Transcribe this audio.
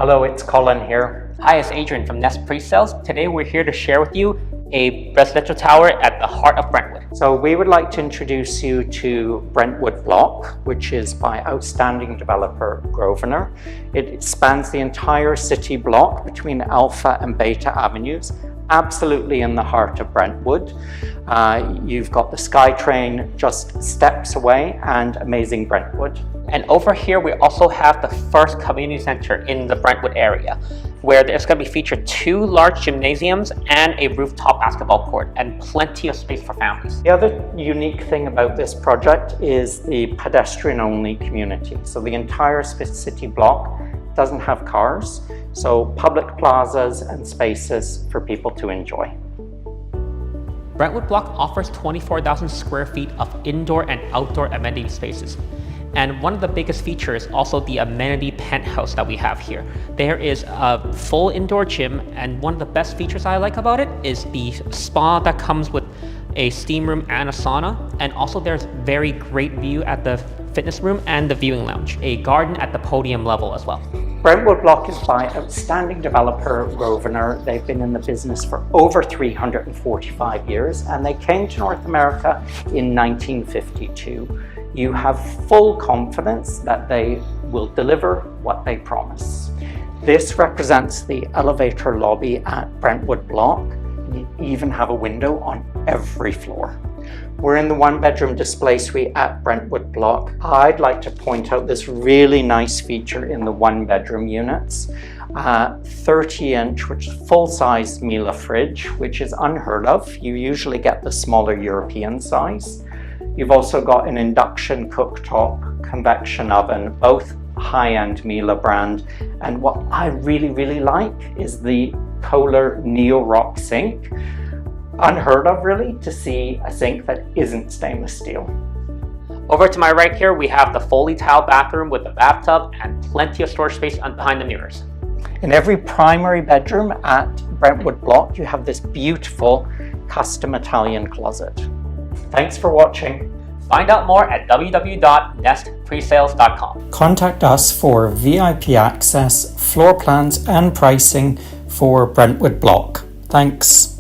Hello, it's Colin here. Hi, it's Adrian from Nest Pre-Sales. Today we're here to share with you a residential tower at the heart of Brentwood. So we would like to introduce you to Brentwood Block, which is by outstanding developer Grosvenor. It spans the entire city block between Alpha and Beta Avenues, absolutely in the heart of Brentwood. You've got the SkyTrain just steps away and amazing Brentwood. And over here we also have the first community center in the Brentwood area, where there's going to be featured 2 large gymnasiums and a rooftop basketball court and plenty of space for families. The other unique thing about this project is the pedestrian-only community. So the entire city block doesn't have cars, so public plazas and spaces for people to enjoy. Brentwood Block offers 24,000 square feet of indoor and outdoor amenity spaces. And one of the biggest features is also the amenity penthouse that we have here. There is a full indoor gym, and one of the best features I like about it is the spa that comes with a steam room and a sauna. And also there's very great view at the fitness room and the viewing lounge, a garden at the podium level as well. Brentwood Block is by outstanding developer Grosvenor. They've been in the business for over 345 years, and they came to North America in 1952. You have full confidence that they will deliver what they promise. This represents the elevator lobby at Brentwood Block. You even have a window on every floor. We're in the 1-bedroom display suite at Brentwood Block. I'd like to point out this really nice feature in the 1-bedroom units. 30-inch, which is full-size Miele fridge, which is unheard of. You usually get the smaller European size. You've also got an induction cooktop, convection oven, both high-end Miele brand. And what I really like is the Kohler Neo-Rock sink. Unheard of, really, to see a sink that isn't stainless steel. Over to my right here, we have the Foley tile bathroom with the bathtub and plenty of storage space behind the mirrors. In every primary bedroom at Brentwood Block, you have this beautiful custom Italian closet. Thanks for watching. Find out more at www.nestpresales.com. Contact us for VIP access, floor plans and pricing for Brentwood Block. Thanks.